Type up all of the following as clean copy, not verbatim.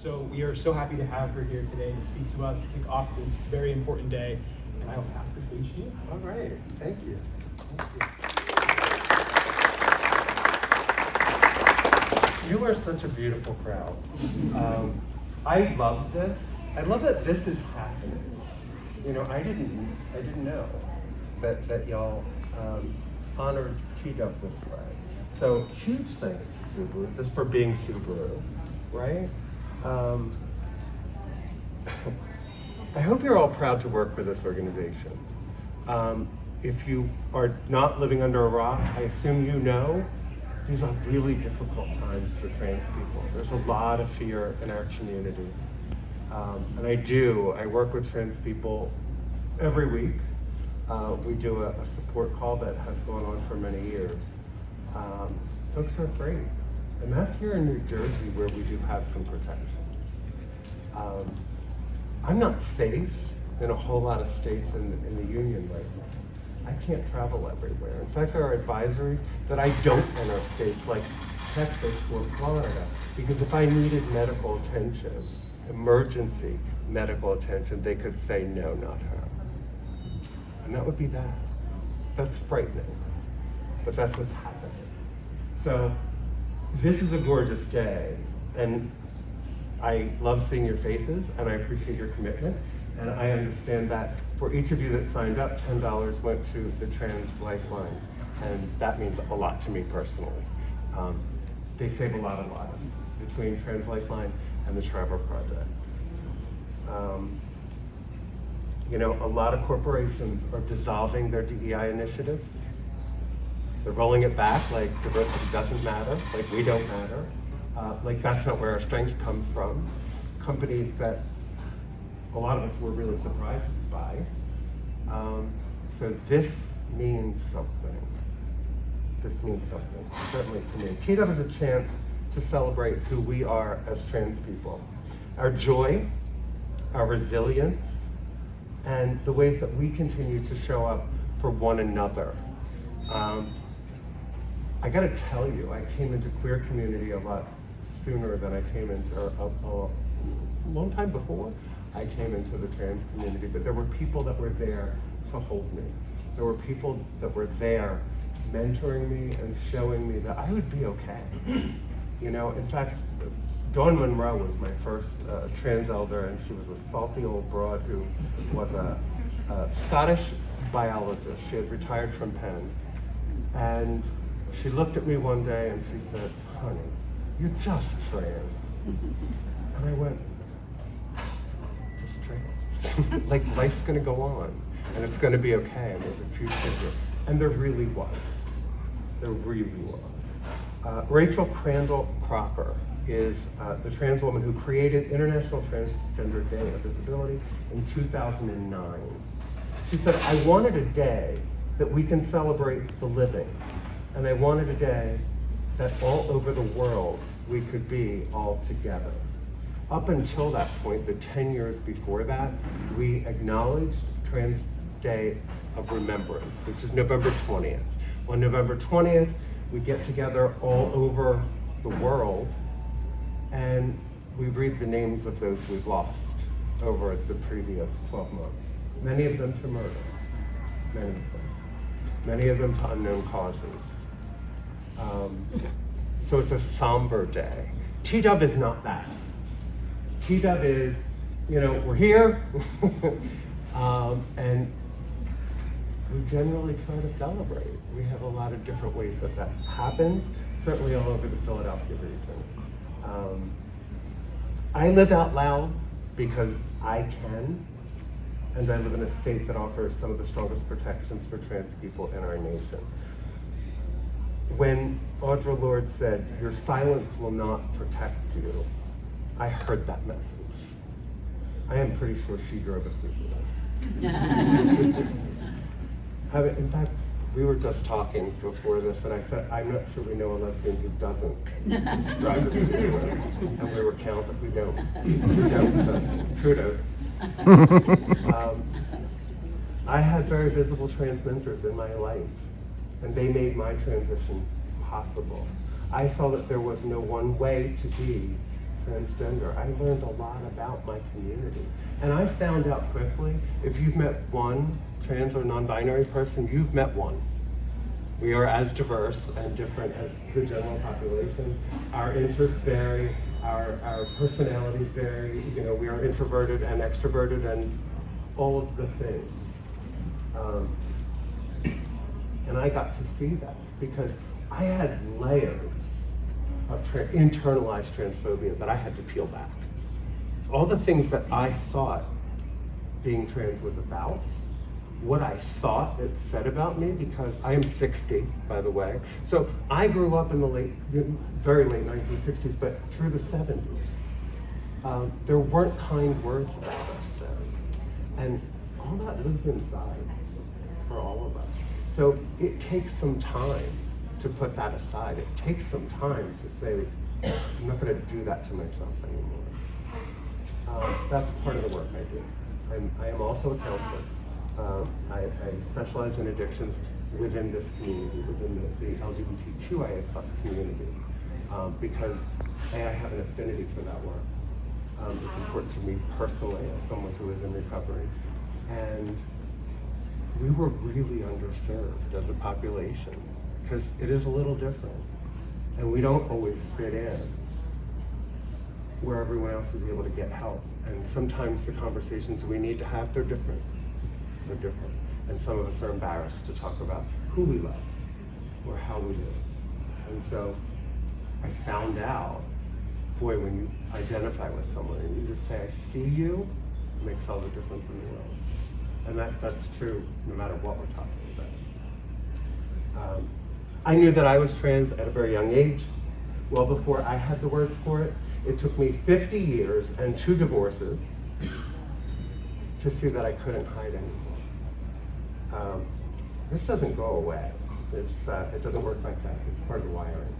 So we are so happy to have her here today to speak to us, kick off this very important day, and I will pass the stage to you. All right, thank you. You are such a beautiful crowd. I love this. I love that this is happening. You know, I didn't know that y'all honored TDOV this way. So huge thanks to Subaru, just for being Subaru, right? I hope you're all proud to work for this organization. If you are not living under a rock, I assume you know these are really difficult times for trans people. There's a lot of fear in our community. And I work with trans people every week. We do a support call that has gone on for many years. Folks are afraid. And that's here in New Jersey where we do have some protection. I'm not safe in a whole lot of states in the union right now. I can't travel everywhere. In fact, there are advisories that I don't enter states like Texas or Florida, because if I needed medical attention, emergency medical attention, they could say, no, not her. And that would be bad. That's frightening, but that's what's happening. So this is a gorgeous day, and I love seeing your faces, and I appreciate your commitment. And I understand that for each of you that signed up, $10 went to the Trans Lifeline, and that means a lot to me personally. They save a lot of lives between Trans Lifeline and the Trevor Project. You know, a lot of corporations are dissolving their DEI initiative. They're rolling it back like diversity doesn't matter, like we don't matter. Like that's not where our strength comes from. Companies that a lot of us were really surprised by. So this means something. This means something, certainly to me. TDOV is a chance to celebrate who we are as trans people. Our joy, our resilience, and the ways that we continue to show up for one another. I gotta tell you, I came into queer community a lot sooner than I came into, a long time before I came into the trans community, but there were people that were there to hold me. There were people that were there mentoring me and showing me that I would be okay. You know, in fact, Dawn Monroe was my first trans elder, and she was a salty old broad who was a Scottish biologist. She had retired from Penn. And she looked at me one day and she said, honey, you're just trans. And I went, just trans? Like life's gonna go on and it's gonna be okay and there's a future here. And there really was. There really was. Rachel Crandall Crocker is the trans woman who created International Transgender Day of Visibility in 2009. She said, I wanted a day that we can celebrate the living. And I wanted a day that all over the world we could be all together. Up until that point, the 10 years before that, we acknowledged Trans Day of Remembrance, which is November 20th. On November 20th, we get together all over the world and we read the names of those we've lost over the previous 12 months. Many of them to murder, many of them. Many of them to unknown causes. So it's a somber day. TDOV is not that. TDOV is, you know, we're here, and we generally try to celebrate. We have a lot of different ways that that happens, certainly all over the Philadelphia region. I live out loud because I can, and I live in a state that offers some of the strongest protections for trans people in our nation. When Audre Lorde said, your silence will not protect you, I heard that message. I am pretty sure she drove us through that. In fact, we were just talking before this, and I said, I'm not sure we know a lesbian who doesn't drive us through it. And we were counting, we don't. We don't, so kudos. I had very visible trans mentors in my life, and they made my transition possible. I saw that there was no one way to be transgender, I learned a lot about my community. And I found out quickly, if you've met one trans or non-binary person, you've met one. We are as diverse and different as the general population. Our interests vary, our personalities vary. You know, we are introverted and extroverted and all of the things. And I got to see that because I had layers of internalized transphobia that I had to peel back. All the things that I thought being trans was about, what I thought it said about me, because I am 60, by the way. So I grew up in the very late 1960s, but through the 70s. There weren't kind words about us then. And all that lives inside for all of us. So it takes some time to put that aside. It takes some time to say, I'm not going to do that to myself anymore. That's part of the work I do. I am also a counselor. I specialize in addictions within this community, within the LGBTQIA+ community, because I have an affinity for that work. It's important to me personally as someone who is in recovery. And we were really underserved as a population because it is a little different. And we don't always fit in where everyone else is able to get help. And sometimes the conversations we need to have, they're different. They're different. And some of us are embarrassed to talk about who we love or how we live. And so I found out, boy, when you identify with someone and you just say, I see you, it makes all the difference in the world. And that's true no matter what we're talking about. I knew that I was trans at a very young age. Well before I had the words for it, it took me 50 years and 2 divorces to see that I couldn't hide anymore. This doesn't go away. It doesn't work like that. It's part of the wiring.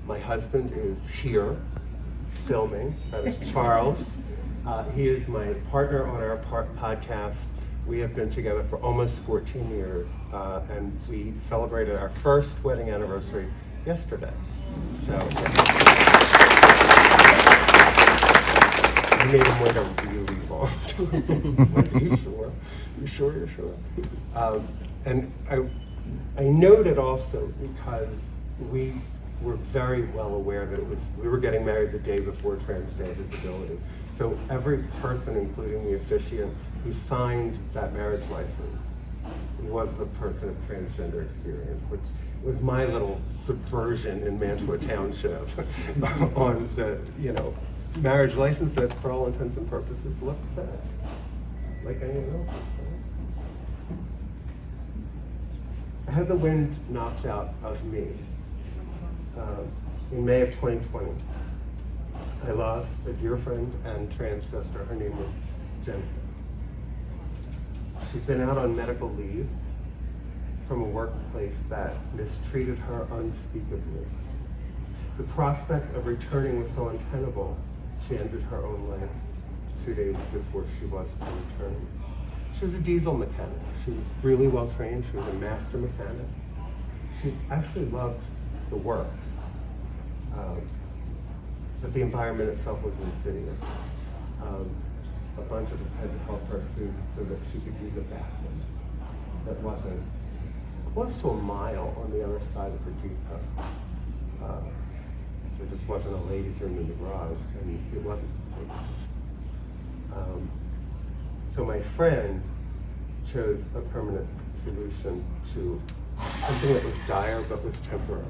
My husband is here filming. That is Charles. He is my partner on our podcast. We have been together for almost 14 years, and we celebrated our first wedding anniversary yesterday. So I made him wait a really long time. Are you sure? You sure? You're sure? And I noted also because we were very well aware that we were getting married the day before Trans Day of Visibility. So every person, including the officiant who signed that marriage license, was a person of transgender experience, which was my little subversion in Mantua Township on the, marriage license that for all intents and purposes looked like anyone else. I had the wind knocked out of me in May of 2020. I lost a dear friend and trans sister. Her name was Jen. She's been out on medical leave from a workplace that mistreated her unspeakably. The prospect of returning was so untenable, she ended her own life 2 days before she was to return. She was a diesel mechanic. She was really well trained. She was a master mechanic. She actually loved the work. But the environment itself was insidious. A bunch of us had to help her so that she could use a bathroom that wasn't close to a mile on the other side of her depot. There just wasn't a ladies' room in the garage, and it wasn't safe. So my friend chose a permanent solution to something that was dire but was temporary.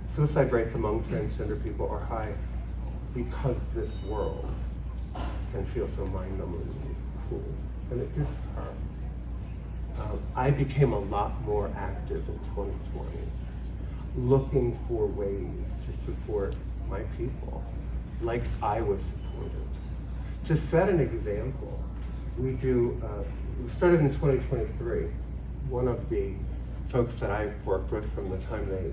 Suicide rates among transgender people are high because this world can feel so mind-numbingly cruel, and it did to her. I became a lot more active in 2020, looking for ways to support my people, like I was supported. To set an example, we started in 2023. One of the folks that I worked with from the time they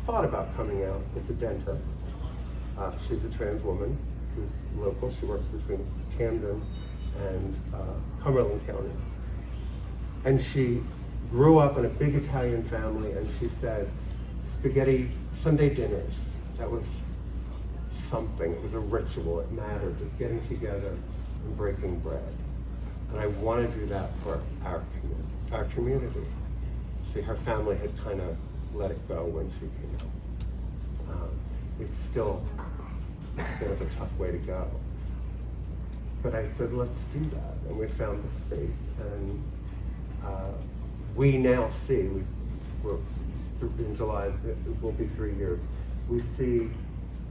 thought about coming out is a dentist. She's a trans woman who's local. She works between Camden and Cumberland County. And she grew up in a big Italian family, and she said, spaghetti Sunday dinners That was something. It was a ritual. It mattered, just getting together and breaking bread. And I want to do that for our community. See, her family had kind of let it go when she came out. It's still a bit of a tough way to go. But I said, let's do that. And we found the space. And we now see, in July, it will be 3 years, we see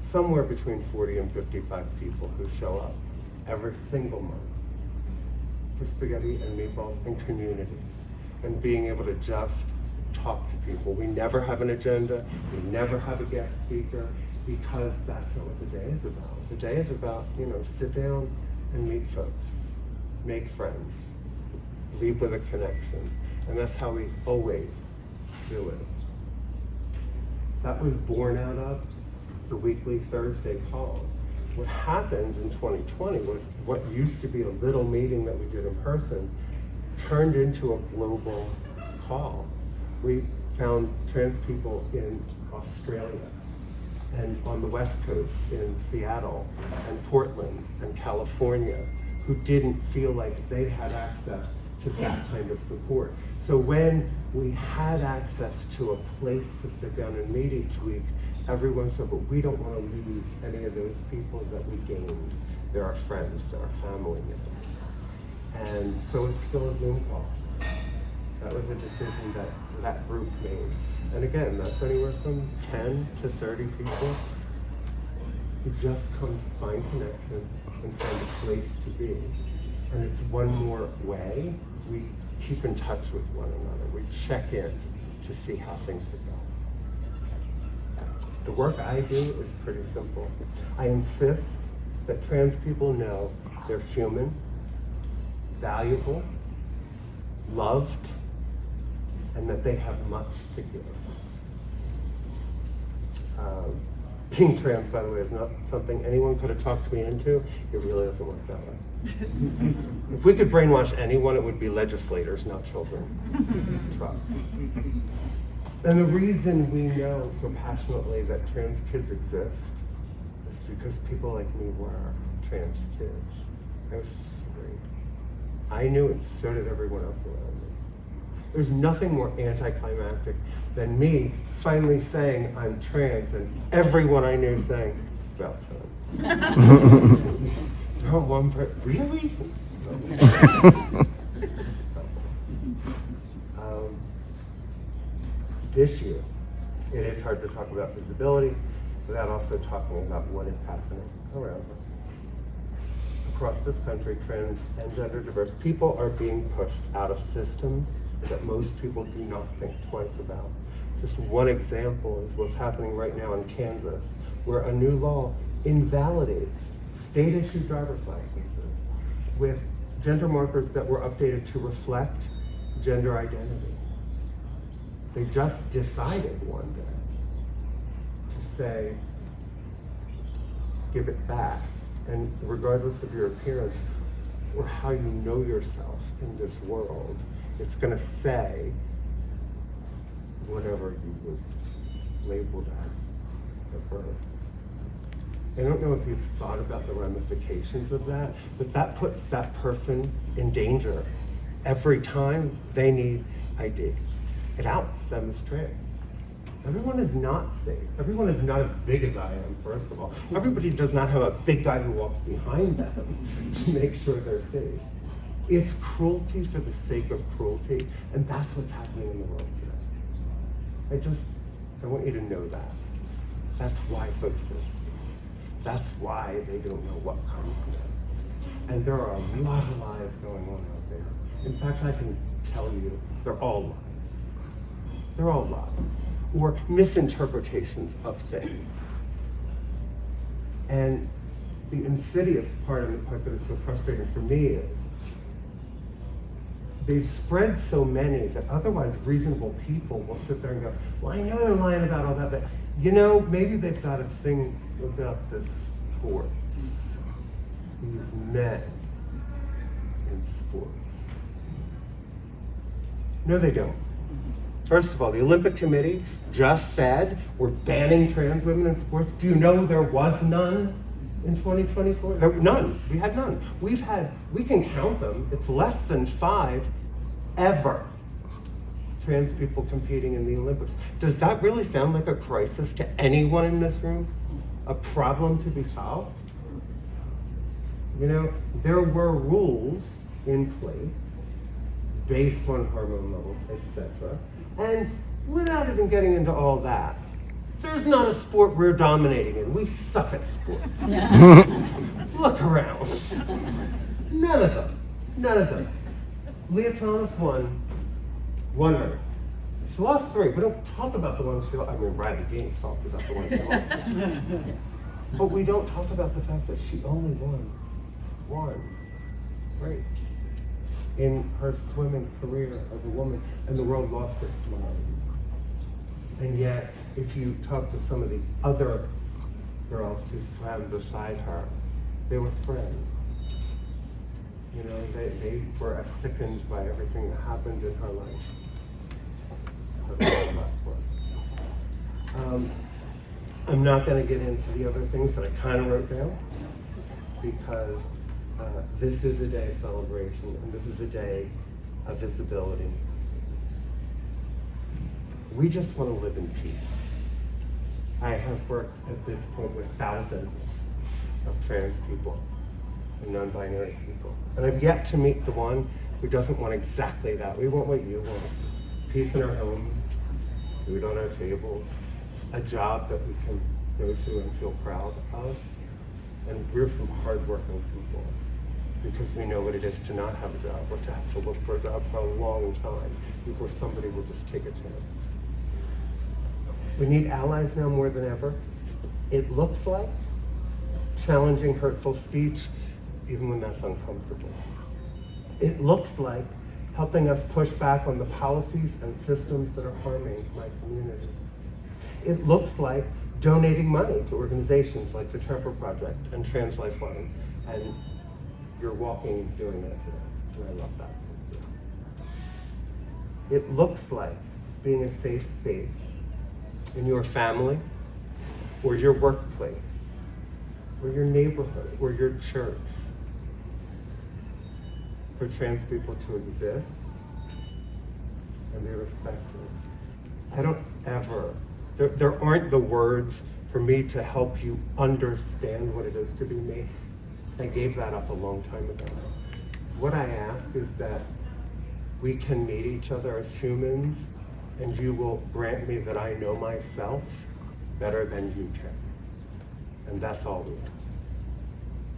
somewhere between 40 and 55 people who show up every single month for spaghetti and meatballs and community. And being able to just talk to people. We never have an agenda. We never have a guest speaker, because that's not what the day is about. The day is about, sit down and meet folks, make friends, leave with a connection. And that's how we always do it. That was born out of the weekly Thursday calls. What happened in 2020 was what used to be a little meeting that we did in person turned into a global call. We found trans people in Australia and on the West Coast in Seattle and Portland and California who didn't feel like they had access to that kind of support. So when we had access to a place to sit down and meet each week, everyone said, but we don't want to lose any of those people that we gained. They're our friends, they're our family members. And so it's still a Zoom call. That was a decision that group made. And again, that's anywhere from 10 to 30 people who just come to find connection and find a place to be. And it's one more way we keep in touch with one another. We check in to see how things are going. The work I do is pretty simple. I insist that trans people know they're human, valuable, loved, and that they have much to give. Being trans, by the way, is not something anyone could have talked me into. It really doesn't work that way. If we could brainwash anyone, it would be legislators, not children. Trust. And the reason we know so passionately that trans kids exist is because people like me were trans kids. I was 3. I knew it, so did everyone else around me. There's nothing more anticlimactic than me finally saying I'm trans and everyone I knew saying, it's about time. No one person, really? This year, it is hard to talk about visibility without also talking about what is happening around us. Across this country, trans and gender diverse people are being pushed out of systems that most people do not think twice about. Just one example is what's happening right now in Kansas, where a new law invalidates state-issued driver's licenses with gender markers that were updated to reflect gender identity. They just decided one day to say, give it back, and regardless of your appearance or how you know yourself in this world, it's going to say whatever you was labeled as at birth. I don't know if you've thought about the ramifications of that, but that puts that person in danger every time they need ID. It outs them as trans. Everyone is not safe. Everyone is not as big as I am, first of all. Everybody does not have a big guy who walks behind them to make sure they're safe. It's cruelty for the sake of cruelty, and that's what's happening in the world today. I want you to know that. That's why folks are scared. That's why they don't know what comes next. And there are a lot of lies going on out there. In fact, I can tell you, they're all lies. They're all lies, or misinterpretations of things. And the insidious part, and the part that is so frustrating for me, is they've spread so many that otherwise reasonable people will sit there and go, well, I know they're lying about all that, but maybe they've got a thing about this sport. These men in sports. No, they don't. First of all, the Olympic Committee just said we're banning trans women in sports. Do you know there was none in 2024? None. We had none. We can count them. It's less than 5 ever. Trans people competing in the Olympics. Does that really sound like a crisis to anyone in this room? A problem to be solved? You know, there were rules in place based on hormone levels, etc. And without even getting into all that, there's not a sport we're dominating in. We suck at sports. Look around. None of them. None of them. Leah Thomas won 1 race. She lost 3. We don't talk about the ones she lost. I mean, Riley Gaines talks about the ones she lost. But we don't talk about the fact that she only won 1 race in her swimming career as a woman, and the world lost its mind. And yet, if you talk to some of the other girls who swam beside her, they were friends. You know, they were as sickened by everything that happened in her life. I'm not going to get into the other things that I kind of wrote down, because this is a day of celebration, and this is a day of visibility. We just want to live in peace. I have worked at this point with thousands of trans people and non-binary people, and I've yet to meet the one who doesn't want exactly that. We want what you want. Peace in our homes, food on our tables, a job that we can go to and feel proud of. And we're some hardworking people, because we know what it is to not have a job, or to have to look for a job for a long time before somebody will just take a chance. We need allies now more than ever. It looks like challenging hurtful speech, even when that's uncomfortable. It looks like helping us push back on the policies and systems that are harming my community. It looks like donating money to organizations like the Trevor Project and Trans Lifeline, and you're walking doing that today, and I love that. It looks like being a safe space in your family, or your workplace, or your neighborhood, or your church, for trans people to exist and be respected. I don't ever, there aren't the words for me to help you understand what it is to be me. I gave that up a long time ago. What I ask is that we can meet each other as humans, and you will grant me that I know myself better than you can. And that's all we ask.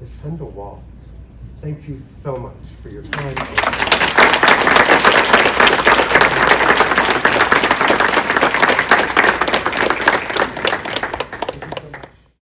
It's time to walk. Thank you so much for your time.